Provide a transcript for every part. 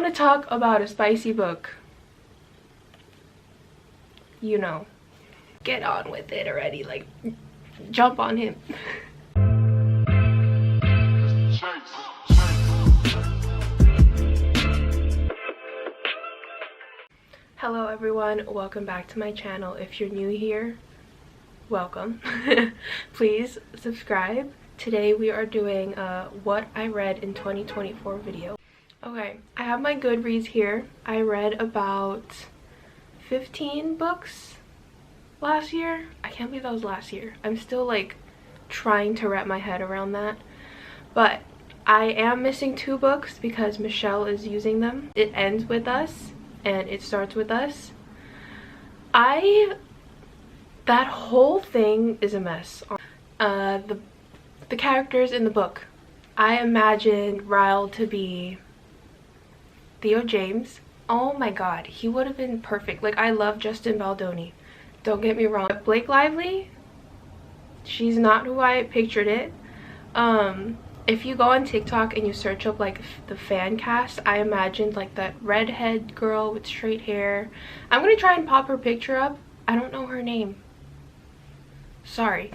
want to talk about a spicy book, you know, get on with it already. Like, jump on him. Hello everyone, welcome back to my channel. If you're new here, welcome. Please subscribe. Today we are doing what I read in 2024 video. Okay, I have my Goodreads here. I read about 15 books last year. I can't believe that was last year. I'm still like trying to wrap my head around that. But I am missing 2 books because Michelle is using them. It ends with us and it starts with us. That whole thing is a mess. The characters in the book. I imagined Ryle to be Theo James. Oh my god, he would have been perfect. Like, I love Justin Baldoni, don't get me wrong. Blake Lively, she's not who I pictured it. If you go on TikTok and you search up like the fan cast, I imagined like that redhead girl with straight hair. I'm gonna try and pop her picture up. I don't know her name, sorry.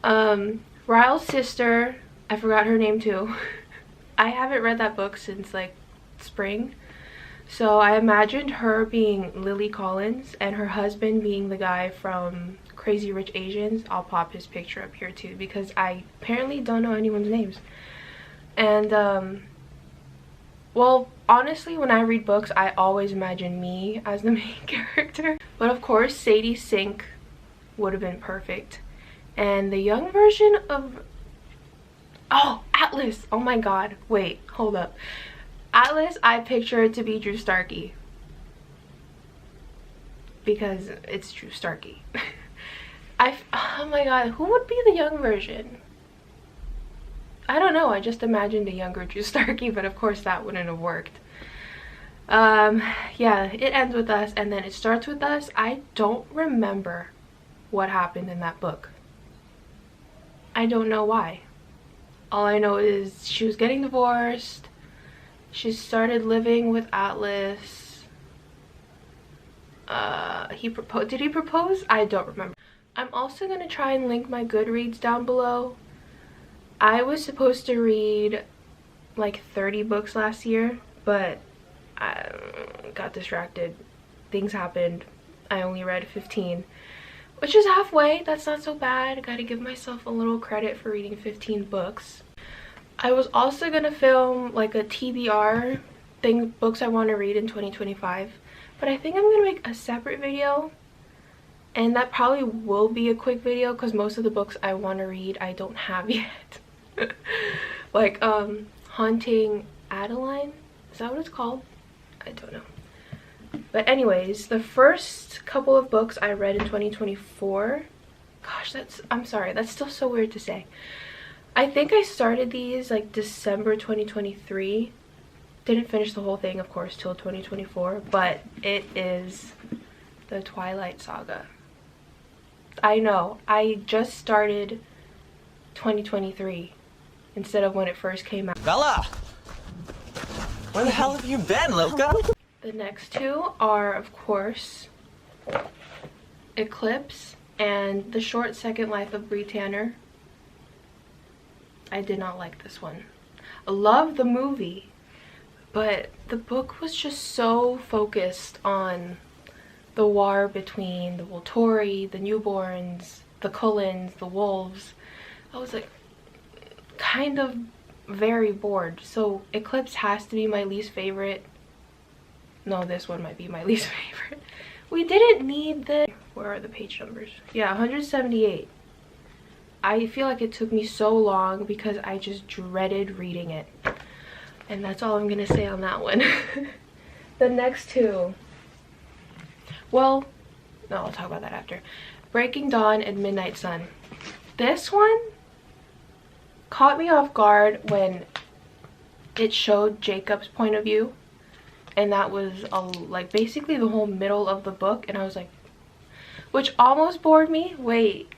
Ryle's sister, I forgot her name too. I haven't read that book since like spring. So I imagined her being Lily Collins and her husband being the guy from Crazy Rich Asians. I'll pop his picture up here too because I apparently don't know anyone's names. And well, honestly, when I read books, I always imagine me as the main character. But of course, Sadie Sink would have been perfect. And the young version of... oh, Atlas! Oh my god. Wait, hold up. Atlas, I picture it to be Drew Starkey. Because it's Drew Starkey. Oh my god, who would be the young version? I don't know, I just imagined a younger Drew Starkey, but of course that wouldn't have worked. Yeah, it ends with us and then it starts with us. I don't remember what happened in that book. I don't know why. All I know is she was getting divorced. She started living with Atlas. He proposed. Did he propose? I don't remember. I'm also going to try and link my Goodreads down below. I was supposed to read like 30 books last year, but I got distracted. Things happened. I only read 15, which is halfway. That's not so bad. I gotta give myself a little credit for reading 15 books. I was also gonna film like a TBR thing, books I want to read in 2025, but I think I'm gonna make a separate video, and that probably will be a quick video because most of the books I want to read I don't have yet. Like Haunting Adeline, is that what it's called? I don't know. But anyways, the first couple of books I read in 2024, gosh, I'm sorry, that's still so weird to say. I think I started these like December 2023. Didn't finish the whole thing, of course, till 2024, but it is the Twilight Saga. I know, I just started 2023 instead of when it first came out. Bella! Where the hell have you been, Loca? The next 2 are, of course, Eclipse and The Short Second Life of Bree Tanner. I did not like this one. I love the movie, but the book was just so focused on the war between the Volturi, the Newborns, the Cullens, the Wolves. I was like kind of very bored. So Eclipse has to be my least favorite. No, this one might be my least favorite. We didn't need the... where are the page numbers? Yeah, 178. I feel like it took me so long because I just dreaded reading it. And that's all I'm gonna say on that one. The next 2. Well, no, I'll talk about that after. Breaking Dawn and Midnight Sun. This one caught me off guard when it showed Jacob's point of view. And that was like basically the whole middle of the book. And I was like, which almost bored me. Wait.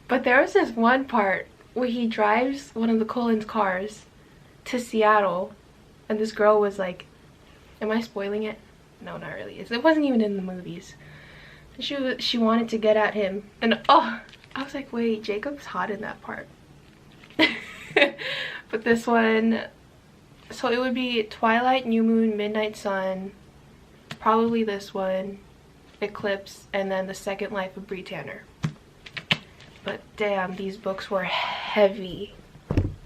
But there was this one part where he drives one of the Cullens' cars to Seattle. And this girl was like Am I spoiling it? No, not really. It wasn't even in the movies. She wanted to get at him, and oh, I was like, wait, Jacob's hot in that part. But this one, so it would be Twilight, New Moon, Midnight Sun, probably this one, Eclipse, and then The Second Life of Bree Tanner. But damn, these books were heavy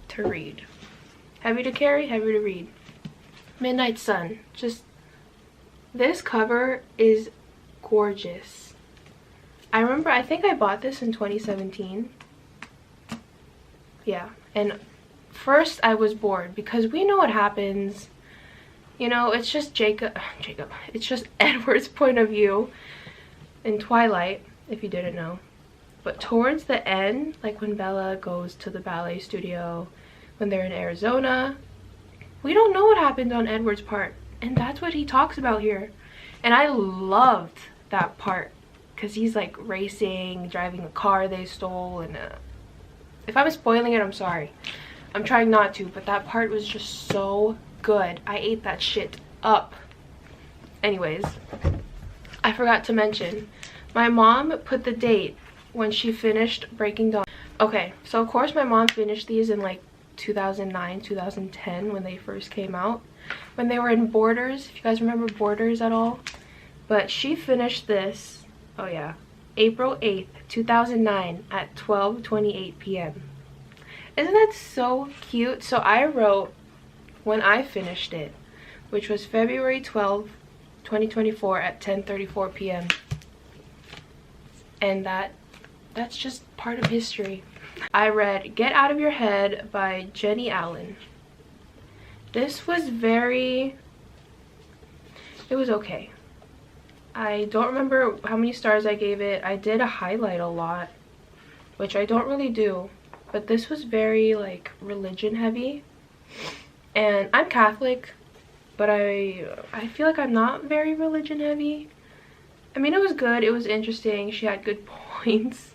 to read. Heavy to carry, heavy to read. Midnight Sun, just, this cover is gorgeous. I remember, I think I bought this in 2017. Yeah, and first I was bored because we know what happens. You know, it's just it's just Edward's point of view in Twilight, if you didn't know. But towards the end, like when Bella goes to the ballet studio, when they're in Arizona, we don't know what happened on Edward's part, and that's what he talks about here. And I loved that part because he's like racing, driving a car they stole, and if I'm spoiling it, I'm sorry. I'm trying not to, but that part was just so good. I ate that shit up. Anyways, I forgot to mention, my mom put the date when she finished Breaking Dawn. Okay, so of course my mom finished these in like 2009, 2010 when they first came out. When they were in Borders, if you guys remember Borders at all. But she finished this, oh yeah, April 8th, 2009 at 12:28 p.m. Isn't that so cute? So I wrote when I finished it, which was February 12th, 2024 at 10:34 p.m. And that's just part of history. I read Get Out of Your Head by Jenny Allen. This was it was okay. I don't remember how many stars I gave it. I did highlight a lot, which I don't really do. But this was very like religion heavy. And I'm Catholic, but I feel like I'm not very religion heavy. I mean, it was good. It was interesting. She had good points.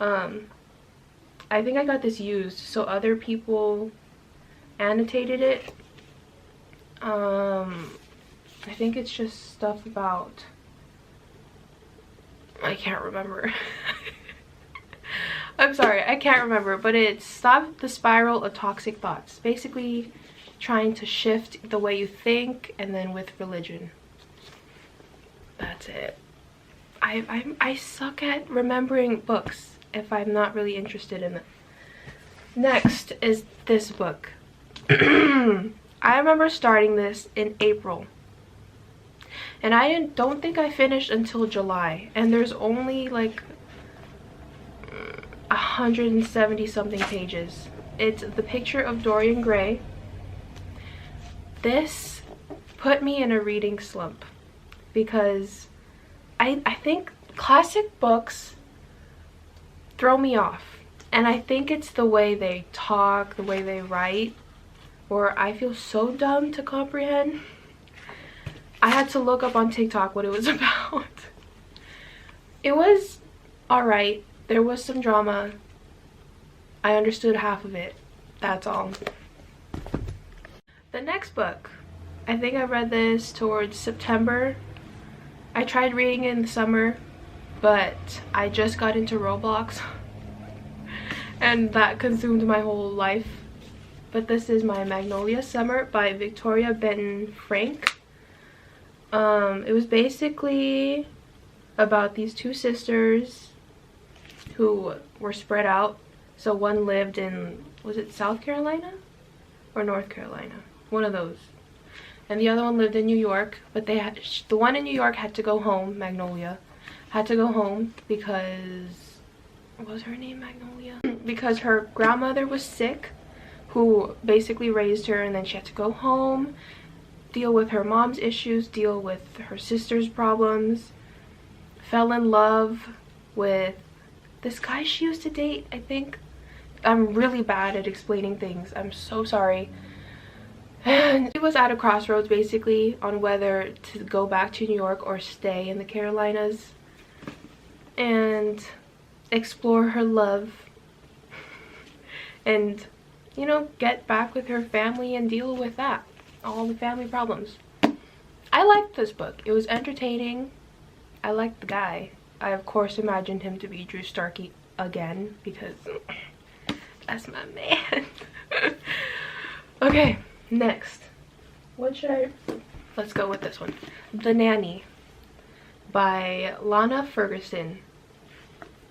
I think I got this used, so other people annotated it. I think it's just stuff about, I can't remember. I'm sorry, I can't remember, but it's Stop the Spiral of Toxic Thoughts. Basically trying to shift the way you think, and then with religion. That's it. I suck at remembering books if I'm not really interested in them. Next is this book. I remember starting this in April. And I don't think I finished until July. And there's only like 170 something pages. It's The Picture of Dorian Gray. This put me in a reading slump because I think classic books throw me off. And I think it's the way they talk, the way they write, or I feel so dumb to comprehend. I had to look up on TikTok what it was about. It was alright. There was some drama. I understood half of it. That's all. The next book, I think I read this towards September. I tried reading it in the summer, but I just got into Roblox and that consumed my whole life. But this is My Magnolia Summer by Victoria Benton Frank. It was basically about these two sisters who were spread out. So one lived in, was it South Carolina or North Carolina? One of those. And the other one lived in New York, but the one in New York had to go home, Magnolia, had to go home because, what was her name, Magnolia? Because her grandmother was sick, who basically raised her, and then she had to go home, deal with her mom's issues, deal with her sister's problems, fell in love with this guy she used to date, I think. I'm really bad at explaining things. I'm so sorry. And she was at a crossroads basically on whether to go back to New York or stay in the Carolinas and explore her love and, you know, get back with her family and deal with that, all the family problems. I liked this book. It was entertaining. I liked the guy. I of course imagined him to be Drew Starkey again because that's my man. Okay, next. What should I... Let's go with this one. The Nanny by Lana Ferguson.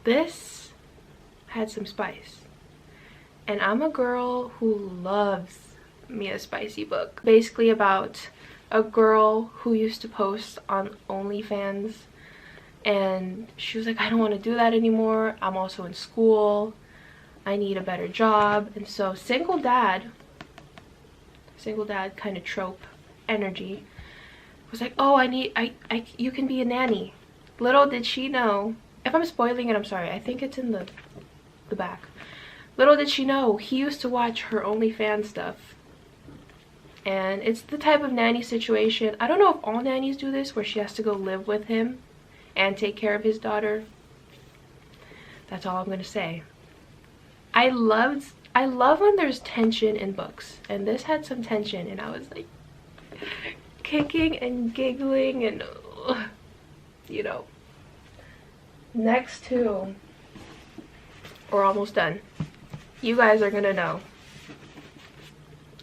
This had some spice. And I'm a girl who loves me a spicy book. Basically about a girl who used to post on OnlyFans, and she was like, I don't want to do that anymore. I'm also in school. I need a better job. And so single dad kind of trope energy was like, oh, you can be a nanny. Little did she know, if I'm spoiling it, I'm sorry, I think it's in the back. Little did she know he used to watch her OnlyFans stuff. And it's the type of nanny situation, I don't know if all nannies do this, where she has to go live with him and take care of his daughter. That's all I'm gonna say. I love when there's tension in books, and this had some tension, and I was like kicking and giggling, and you know. Next two, we're almost done. You guys are gonna know.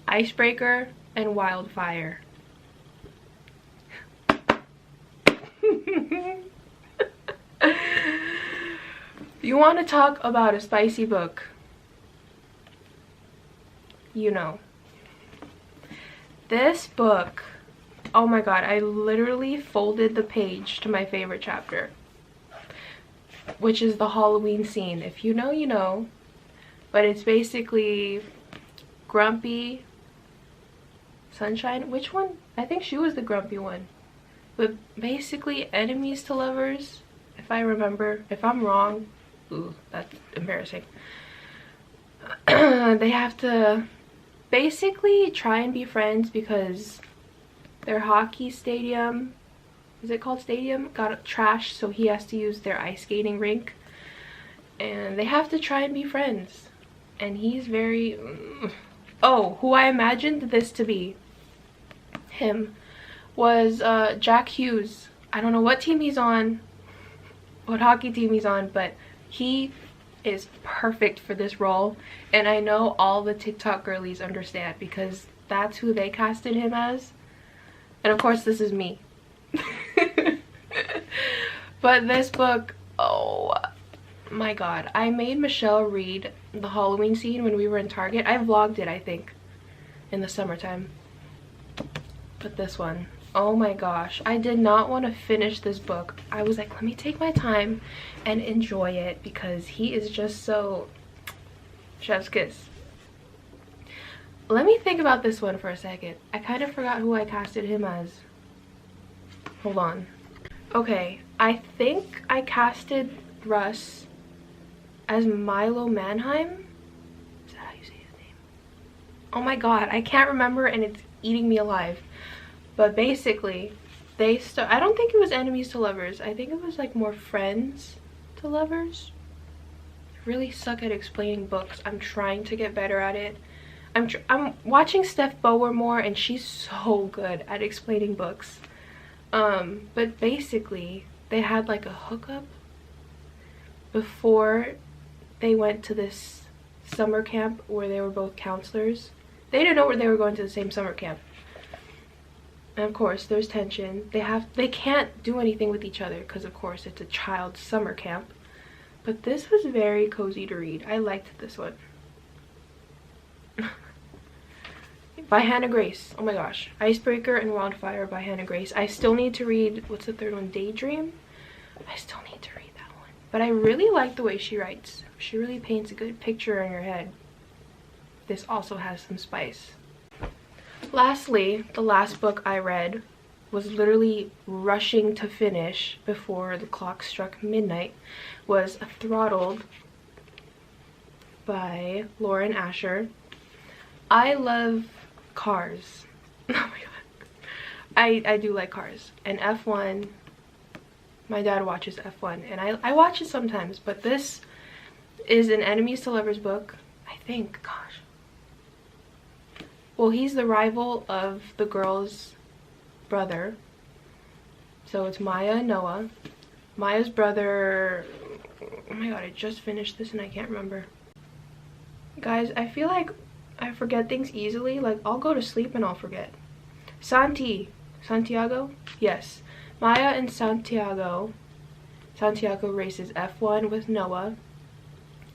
Icebreaker and Wildfire. You want to talk about a spicy book? You know. This book, oh my god, I literally folded the page to my favorite chapter, which is the Halloween scene. If you know, you know. But it's basically Grumpy, Sunshine. Which one? I think she was the grumpy one. But basically enemies to lovers, if I remember. If I'm wrong, ooh, that's embarrassing. They have to basically try and be friends because their hockey stadium, is it called stadium, got trashed, so he has to use their ice skating rink. And they have to try and be friends. And he's very... Oh, who I imagined this to be, him, was Jack Hughes. I don't know what team he's on, what hockey team he's on, but he is perfect for this role. And I know all the TikTok girlies understand because that's who they casted him as. And of course this is me. But this book, oh my god, I made Michelle read the Halloween scene when we were in Target. I vlogged it, I think, in the summertime. But this one, oh my gosh, I did not want to finish this book. I was like, let me take my time and enjoy it because he is just so chef's kiss. Let me think about this one for a second. I kind of forgot who I casted him as. Hold on. Okay, I think I casted Russ as Milo Mannheim. Is that how you say his name? Oh my god, I can't remember and it's eating me alive. But basically, I don't think it was enemies to lovers. I think it was like more friends to lovers. I really suck at explaining books. I'm trying to get better at it. I'm watching Steph Bower more and she's so good at explaining books. But basically, they had like a hookup before they went to this summer camp where they were both counselors. They didn't know where they were going to the same summer camp. And of course, there's tension. They can't do anything with each other because of course it's a child's summer camp. But this was very cozy to read. I liked this one. By Hannah Grace. Oh my gosh. Icebreaker and Wildfire by Hannah Grace. I still need to read, what's the third one? Daydream? I still need to read that one. But I really like the way she writes. She really paints a good picture in your head. This also has some spice. Lastly, the last book I read was literally rushing to finish before the clock struck midnight, was Throttled by Lauren Asher. I love cars. Oh my god. I do like cars. And F1, my dad watches F1 and I watch it sometimes, but this is an enemies to lovers book, I think. Gosh. Well, he's the rival of the girl's brother, So it's Maya and Noah. Maya's brother, oh my god, I just finished this and I can't remember. Guys, I feel like I forget things easily. Like, I'll go to sleep and I'll forget. Santiago? Yes. Maya and Santiago. Santiago races F1 with Noah.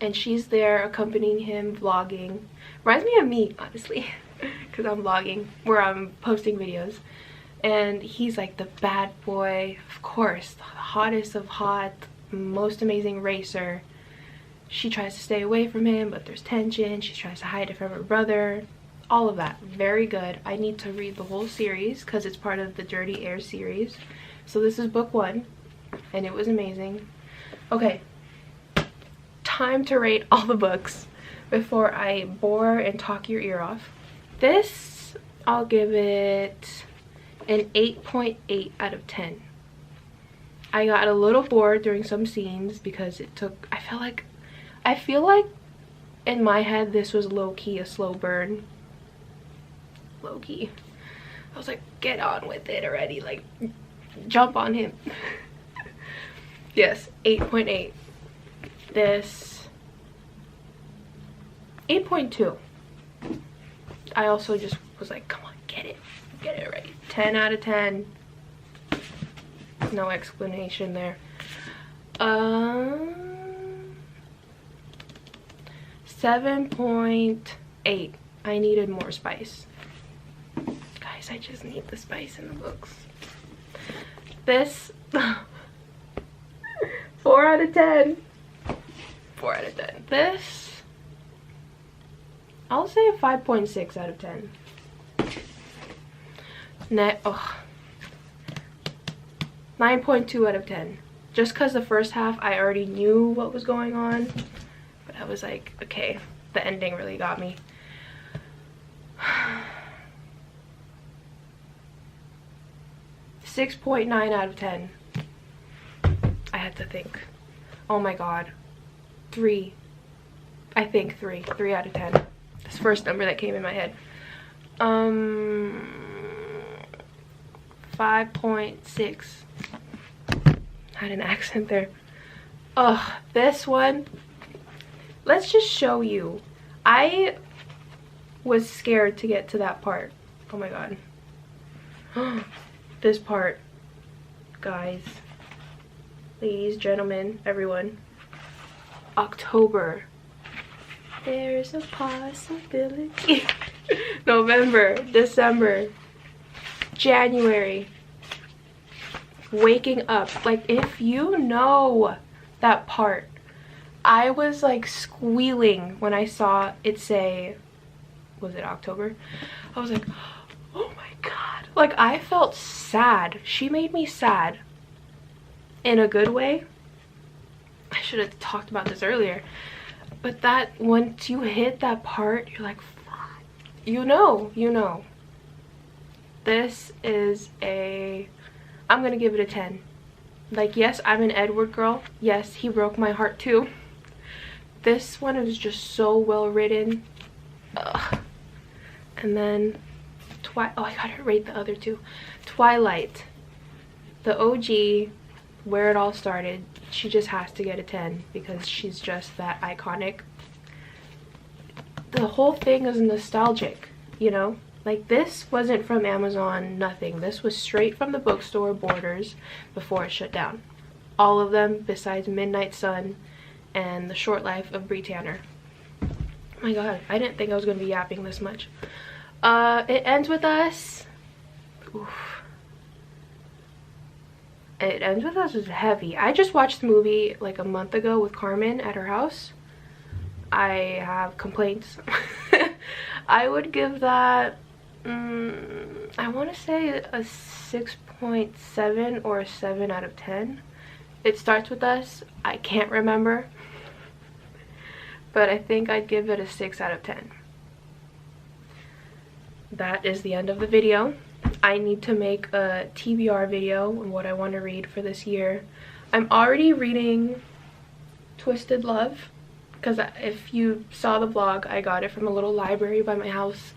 And she's there accompanying him, vlogging. Reminds me of me, honestly. Because I'm vlogging, where I'm posting videos. And he's like the bad boy, of course. The hottest of hot, most amazing racer. She tries to stay away from him, but there's tension. She tries to hide it from her brother. All of that. Very good. I need to read the whole series because it's part of the Dirty Air series. So this is book 1, and it was amazing. Okay. Time to rate all the books before I bore and talk your ear off. This, I'll give it an 8.8 out of 10. I got a little bored during some scenes because it took, I feel like in my head this was low-key a slow burn. Low-key. I was like, get on with it already, like jump on him. Yes, 8.8. This 8.2. I also just was like, come on, get it already. 10 out of 10. No explanation there. 7.8. I needed more spice. Guys, I just need the spice in the books. This 4 out of 10. 4 out of 10. This, I'll say 5.6 out of 10. Oh, 9.2 out of 10. Just because the first half I already knew what was going on, but I was like, okay, the ending really got me. 6.9 out of 10. I had to think. Oh my god. 3. I think 3. 3 out of 10. This first number that came in my head. 5.6. Had an accent there. Ugh, this one. Let's just show you. I was scared to get to that part. Oh my god. This part, guys, ladies, gentlemen, everyone. October. There's a possibility. November, December, January. Waking up. Like, if you know that part, I was like squealing when I saw it say, was it October? I was like, oh my god. Like, I felt sad. She made me sad in a good way. I should have talked about this earlier, but that once you hit that part, you're like, you know. This is I'm gonna give it a 10. Like, yes, I'm an Edward girl. Yes, he broke my heart too. This one is just so well written. Ugh. And then oh, I gotta rate the other two. Twilight, the OG, where it all started. She just has to get a 10 because she's just that iconic. The whole thing is nostalgic, you know? Like, this wasn't from Amazon, nothing. This was straight from the bookstore Borders before it shut down. All of them besides Midnight Sun and The Short Life of Bree Tanner. Oh my god, I didn't think I was gonna be yapping this much. It ends with us. Oof. It ends with us is heavy. I just watched the movie like a month ago with Carmen at her house. I have complaints. I would give that, I want to say a 6.7 or a 7 out of 10. It starts with us. I can't remember, but I think I'd give it a 6 out of 10. That is the end of the video. I need to make a TBR video on what I want to read for this year. I'm already reading Twisted Love because if you saw the vlog, I got it from a little library by my house,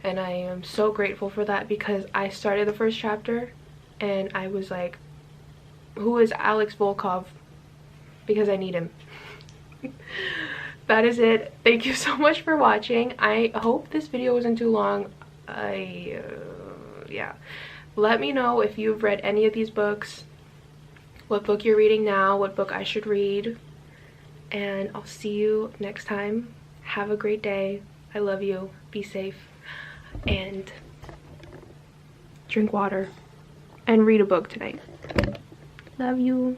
and I am so grateful for that because I started the first chapter and I was like, who is Alex Volkov, because I need him. That is it. Thank you so much for watching. I hope this video wasn't too long. Yeah, let me know if you've read any of these books, what book you're reading now, what book I should read, and I'll see you next time. Have a great day. I love you. Be safe and drink water and read a book tonight. Love you.